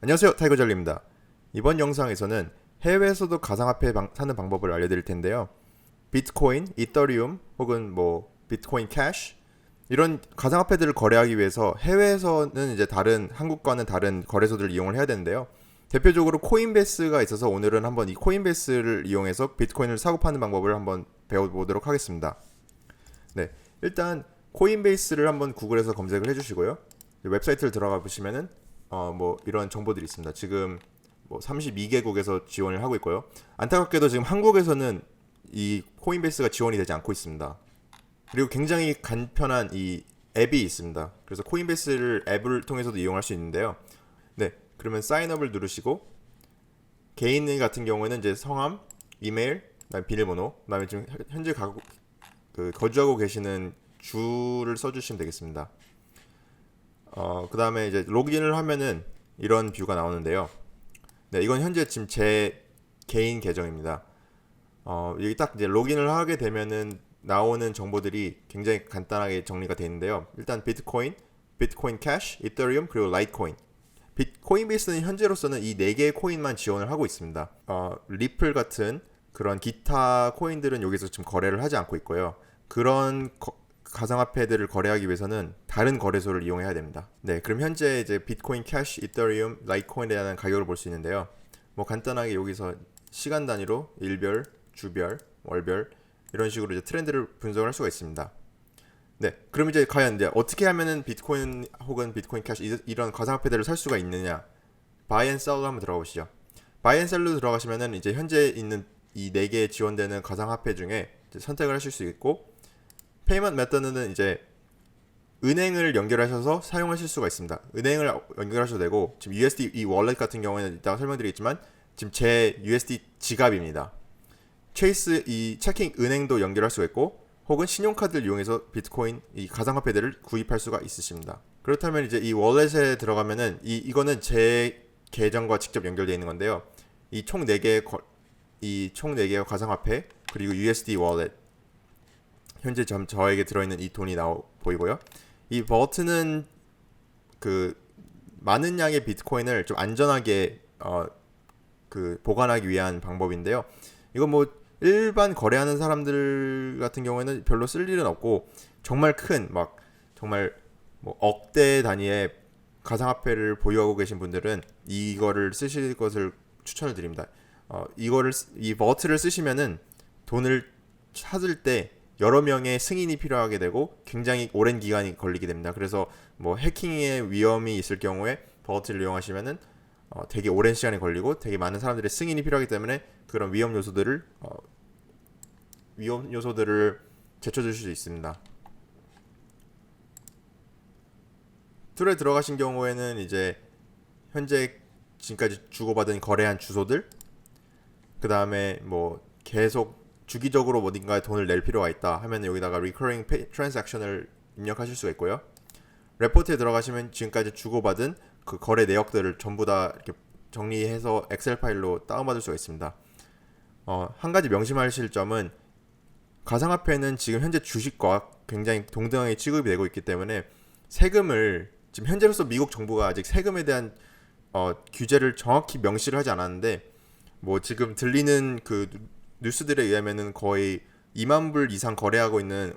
안녕하세요, 타이거젤리입니다. 이번 영상에서는 해외에서도 가상화폐 사는 방법을 알려드릴 텐데요. 비트코인, 이더리움 혹은 비트코인 캐시 이런 가상화폐들을 거래하기 위해서 해외에서는 이제 다른 한국과는 다른 거래소들을 이용을 해야 되는데요. 대표적으로 코인베이스가 있어서 오늘은 한번 이 코인베이스를 이용해서 비트코인을 사고 파는 방법을 한번 배워보도록 하겠습니다. 네, 일단 코인베이스를 한번 구글에서 검색을 해주시고요. 웹사이트를 들어가 보시면은 이런 정보들이 있습니다. 지금 32개국에서 지원을 하고 있고요. 안타깝게도 지금 한국에서는 이 코인베이스가 지원이 되지 않고 있습니다. 그리고 굉장히 간편한 이 앱이 있습니다. 그래서 코인베이스를 앱을 통해서도 이용할 수 있는데요. 네, 그러면 사인업을 누르시고 개인 같은 경우에는 이제 성함, 이메일, 그다음에 비밀번호, 그다음에 지금 현재 거주하고 계시는 주를 써주시면 되겠습니다. 그 다음에 이제 로그인을 하면은 이런 뷰가 나오는데요. 네, 이건 현재 지금 제 개인 계정입니다. 여기 딱 이제 로그인을 하게 되면은 나오는 정보들이 굉장히 간단하게 정리가 되어 있는데요. 일단 비트코인, 비트코인 캐시, 이더리움, 그리고 라이트코인. 코인베이스는 현재로서는 이 4개의 코인만 지원을 하고 있습니다. 리플 같은 그런 기타 코인들은 여기서 지금 거래를 하지 않고 있고요. 그런 가상화폐들을 거래하기 위해서는 다른 거래소를 이용해야 됩니다. 네, 그럼 현재 이제 비트코인 캐시, 이더리움, 라이트코인에 대한 가격을 볼 수 있는데요. 간단하게 여기서 시간 단위로 일별, 주별, 월별 이런 식으로 이제 트렌드를 분석을 할 수가 있습니다. 네, 그럼 이제 과연 이제 어떻게 하면은 비트코인 혹은 비트코인 캐시 이런 가상화폐들을 살 수가 있느냐? 바이 앤 셀로 한번 들어가 보시죠. 바이 앤 셀로 들어가시면은 이제 현재 있는 이 4개 지원되는 가상화폐 중에 선택을 하실 수 있고, 페이먼트 메터드는 이제 은행을 연결하셔서 사용하실 수가 있습니다. 은행을 연결하셔도 되고, 지금 USD 이 월렛 같은 경우에는 이따가 설명드리겠지만 지금 제 USD 지갑입니다. 체이스 이 체킹 은행도 연결할 수가 있고, 혹은 신용카드를 이용해서 비트코인 이 가상화폐들을 구입할 수가 있으십니다. 그렇다면 이제 이 월렛에 들어가면은 이거는 제 계정과 직접 연결되어 있는 건데요. 이 총 4개의 가상화폐 그리고 USD 월렛, 현재 저에게 들어있는 이 돈이 보이고요. 이 버튼은 그 많은 양의 비트코인을 좀 안전하게 보관하기 위한 방법인데요. 이거 일반 거래하는 사람들 같은 경우에는 별로 쓸 일은 없고, 정말 큰 정말 억대 단위의 가상화폐를 보유하고 계신 분들은 이거를 쓰실 것을 추천을 드립니다. 이 버튼을 쓰시면은 돈을 찾을 때 여러 명의 승인이 필요하게 되고 굉장히 오랜 기간이 걸리게 됩니다. 그래서 해킹의 위험이 있을 경우에 버튼을 이용하시면은 되게 오랜 시간이 걸리고 되게 많은 사람들의 승인이 필요하기 때문에 그런 위험 요소들을 제쳐줄 수 있습니다. 툴에 들어가신 경우에는 이제 현재 지금까지 주고받은 거래한 주소들, 그 다음에 계속 주기적으로 어딘가에 돈을 낼 필요가 있다 하면 여기다가 recurring transaction을 입력하실 수가 있고요. 레포트에 들어가시면 지금까지 주고받은 그 거래 내역들을 전부 다 이렇게 정리해서 엑셀 파일로 다운받을 수가 있습니다. 한 가지 명심하실 점은 가상화폐는 지금 현재 주식과 굉장히 동등하게 취급이 되고 있기 때문에 세금을 지금 현재로서 미국 정부가 아직 세금에 대한 규제를 정확히 명시를 하지 않았는데, 지금 들리는 그 뉴스들에 의하면은 거의 2만 불 이상 거래하고 있는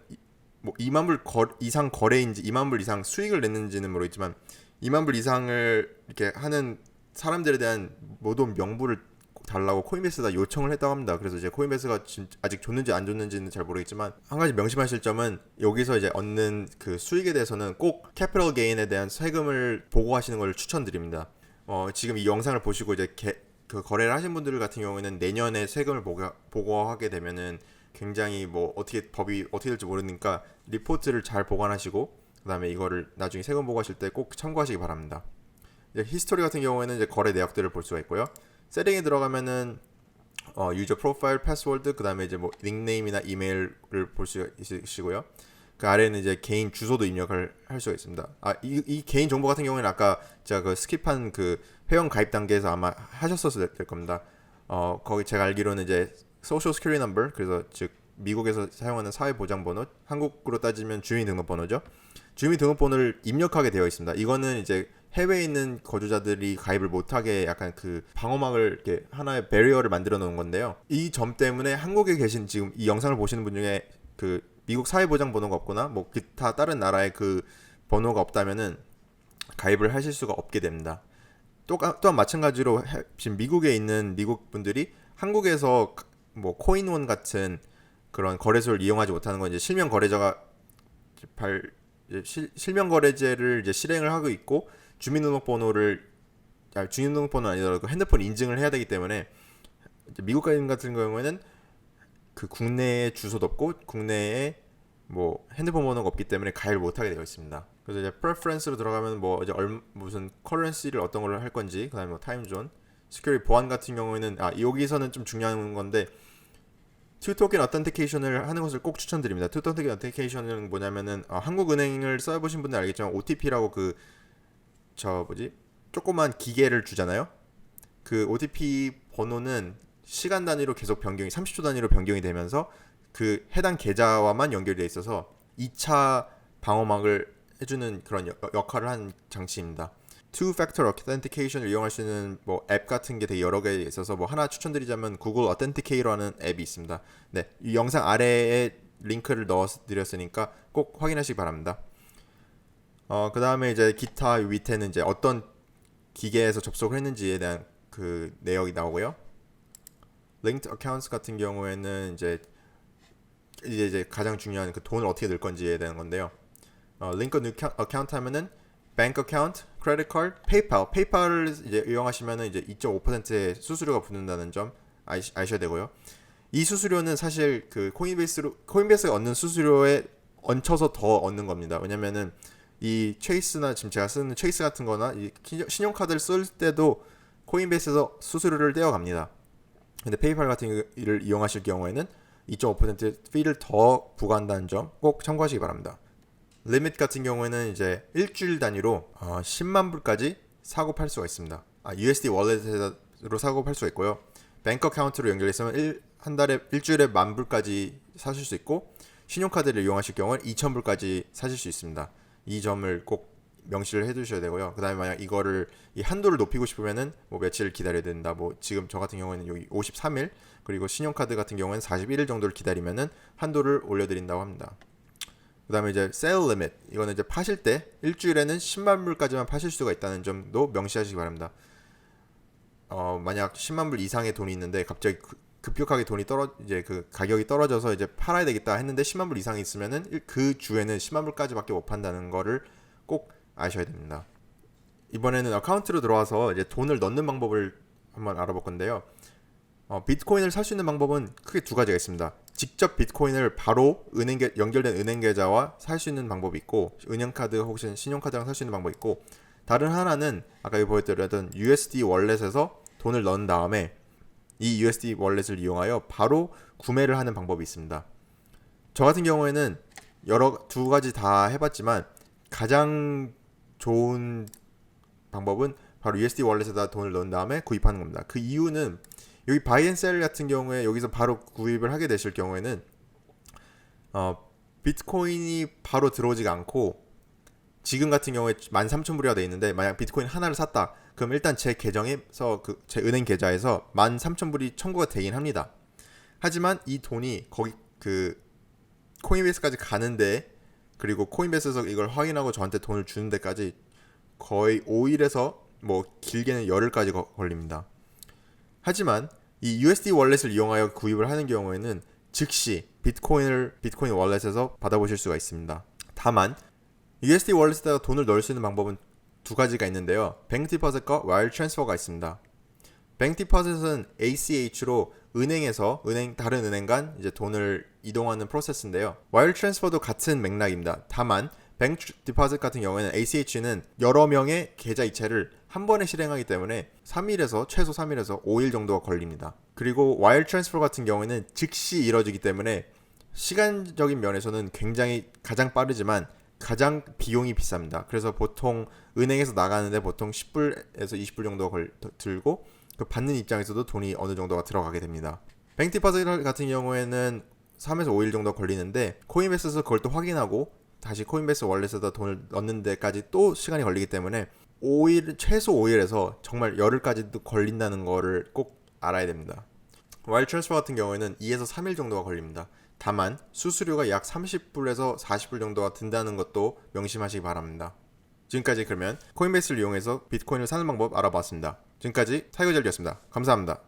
2만 불 이상 거래인지 2만 불 이상 수익을 냈는지는 모르겠지만 2만 불 이상을 이렇게 하는 사람들에 대한 모든 명부를 달라고 코인베이스가 요청을 했다고 합니다. 그래서 이제 코인베이스가 아직 줬는지 안 줬는지는 잘 모르겠지만, 한 가지 명심하실 점은 여기서 이제 얻는 그 수익에 대해서는 꼭 캐피털 게인에 대한 세금을 보고하시는 걸 추천드립니다. 지금 이 영상을 보시고 이제 그 거래를 하신 분들 같은 경우에는 내년에 세금을 보고하게 되면은 굉장히 법이 어떻게 될지 모르니까 리포트를 잘 보관하시고, 그다음에 이거를 나중에 세금 보고하실 때 꼭 참고하시기 바랍니다. 이제 히스토리 같은 경우에는 이제 거래 내역들을 볼 수가 있고요. 세팅에 들어가면은 유저 프로파일, 패스워드, 그다음에 이제 닉네임이나 이메일을 볼 수 있으시고요. 그 아래는 이제 개인 주소도 입력을 할 수가 있습니다. 이 개인 정보 같은 경우에는 아까 제가 그 스킵한 그 회원 가입 단계에서 아마 하셨었을 될 겁니다. 거기 제가 알기로는 이제 소셜 스큐리티 넘버, 그래서 즉 미국에서 사용하는 사회보장번호, 한국으로 따지면 주민등록번호죠. 주민등록번호를 입력하게 되어 있습니다. 이거는 이제 해외에 있는 거주자들이 가입을 못하게 약간 그 방어막을 이렇게 하나의 배리어를 만들어 놓은 건데요. 이 점 때문에 한국에 계신 지금 이 영상을 보시는 분 중에 그 미국 사회보장 번호가 없거나 뭐 기타 다른 나라의 그 번호가 없다면은 가입을 하실 수가 없게 됩니다. 또한 마찬가지로 지금 미국에 있는 미국 분들이 한국에서 뭐 코인원 같은 그런 거래소를 이용하지 못하는 건 이제 실명 거래자가 실명 거래제를 이제 실행을 하고 있고 주민등록번호 아니더라도 핸드폰 인증을 해야 되기 때문에 미국 가입 같은 경우에는 그 국내에 주소도 없고 국내에 뭐 핸드폰 번호가 없기 때문에 가입을 못하게 되어 있습니다. 그래서 이제 preference로 들어가면 뭐 이제 무슨 currency를 어떤 걸로 할 건지, 그다음에 뭐 타임존, security 보안 같은 경우에는 여기서는 좀 중요한 건데 투 토ken 어텐티케이션을 하는 것을 꼭 추천드립니다. 투 토ken 어텐티케이션은 뭐냐면은 한국은행을 써보신 분들 알겠지만 OTP라고 조그만 기계를 주잖아요. 그 OTP 번호는 시간 단위로 계속 변경이 30초 단위로 변경이 되면서 그 해당 계좌와만 연결되어 있어서 2차 방어막을 해주는 그런 역할을 한 장치입니다. Two Factor Authentication을 이용할 수 있는 뭐 앱 같은 게 되게 여러 개 있어서 뭐 하나 추천드리자면 구글 Authenticator라는 앱이 있습니다. 네, 이 영상 아래에 링크를 넣어드렸으니까 꼭 확인하시기 바랍니다. 그 다음에 이제 기타 밑에는 이제 어떤 기계에서 접속을 했는지에 대한 그 내역이 나오고요. Linked Accounts 같은 경우에는 이제 가장 중요한 그 돈을 어떻게 넣을 건지에 대한 건데요. Linked Account 하면은 Bank Account, Credit Card, 페이팔을 이제 이용하시면은 이제 2.5%의 수수료가 붙는다는 점 아셔야 되고요. 이 수수료는 사실 그 코인베이스가 얻는 수수료에 얹혀서 더 얻는 겁니다. 왜냐면은 이 체이스나 지금 제가 쓰는 체이스 같은 거나 이 신용카드를 쓸 때도 코인베이스에서 수수료를 떼어갑니다. 근데 페이팔 같은 걸 이용하실 경우에는 2.5% 피를 더 부과한다는 점 꼭 참고하시기 바랍니다. 리밋 같은 경우에는 이제 일주일 단위로 10만 불까지 사고 팔 수가 있습니다. USD 월렛으로 사고 팔 수가 있고요. 뱅크 어카운트로 연결했으면 한 달에 일주일에 10,000불까지 사실 수 있고 신용카드를 이용하실 경우는 2,000불까지 사실 수 있습니다. 이 점을 꼭 명시를 해두셔야 되고요. 그 다음에 만약 이 한도를 높이고 싶으면은 뭐 며칠 기다려야 된다. 뭐 지금 저 같은 경우에는 여기 53일 그리고 신용카드 같은 경우에는 41일 정도를 기다리면은 한도를 올려드린다고 합니다. 그 다음에 이제 sale limit 이거는 이제 파실 때 일주일에는 10만 불까지만 파실 수가 있다는 점도 명시하시기 바랍니다. 만약 10만 불 이상의 돈이 있는데 갑자기 급격하게 이제 그 가격이 떨어져서 이제 팔아야 되겠다 했는데 10만 불 이상이 있으면은 그 주에는 10만 불까지밖에 못 판다는 거를 꼭 아셔야 됩니다. 이번에는 어카운트로 들어와서 이제 돈을 넣는 방법을 한번 알아볼 건데요. 비트코인을 살 수 있는 방법은 크게 두 가지가 있습니다. 직접 비트코인을 바로 연결된 은행 계좌와 살 수 있는 방법이 있고, 은행카드 혹은 신용카드랑 살 수 있는 방법이 있고, 다른 하나는 아까 보여드렸던 USD 월렛에서 돈을 넣은 다음에 이 USD 월렛을 이용하여 바로 구매를 하는 방법이 있습니다. 저 같은 경우에는 두 가지 다 해봤지만 가장 좋은 방법은 바로 USD 월렛에다 돈을 넣은 다음에 구입하는 겁니다. 그 이유는 여기 바이 앤 셀 같은 경우에 여기서 바로 구입을 하게 되실 경우에는 비트코인이 바로 들어오지가 않고 지금 같은 경우에 13,000불이가 돼 있는데 만약 비트코인 하나를 샀다. 그럼 일단 제 계정에서 제 은행 계좌에서 13,000불이 청구가 되긴 합니다. 하지만 이 돈이 거기 그 코인베이스까지 가는데 그리고 코인베이스에서 이걸 확인하고 저한테 돈을 주는 데까지 거의 5일에서 뭐 길게는 열흘까지 걸립니다. 하지만 이 USD 월렛을 이용하여 구입을 하는 경우에는 즉시 비트코인 월렛에서 받아보실 수가 있습니다. 다만 USD 월렛에다가 돈을 넣을 수 있는 방법은 두 가지가 있는데요. 뱅크 디포짓과 와이어 트랜스퍼가 있습니다. 뱅크 디포짓은 ACH로 은행에서 다른 은행 간 이제 돈을 이동하는 프로세스인데요. 와이어 트랜스퍼도 같은 맥락입니다. 다만 뱅크 디포짓 같은 경우에는 ACH는 여러 명의 계좌 이체를 한 번에 실행하기 때문에 최소 3일에서 5일 정도가 걸립니다. 그리고 와이어 트랜스퍼 같은 경우에는 즉시 이루어지기 때문에 시간적인 면에서는 굉장히 가장 빠르지만 가장 비용이 비쌉니다. 그래서 보통 은행에서 나가는데 보통 10불에서 20불 정도가 들고 그 받는 입장에서도 돈이 어느 정도가 들어가게 됩니다. 뱅크 디포짓 같은 경우에는 3에서 5일 정도 걸리는데 코인베이스에서 그걸 또 확인하고 다시 코인베이스 월렛에다 돈을 넣는 데까지 또 시간이 걸리기 때문에 최소 5일에서 정말 열흘까지도 걸린다는 거를 꼭 알아야 됩니다. 와일 트랜스퍼 같은 경우에는 2에서 3일 정도가 걸립니다. 다만 수수료가 약 30불에서 40불 정도가 든다는 것도 명심하시기 바랍니다. 지금까지 그러면 코인베이스를 이용해서 비트코인을 사는 방법 알아봤습니다. 지금까지 타이거젤리였습니다. 감사합니다.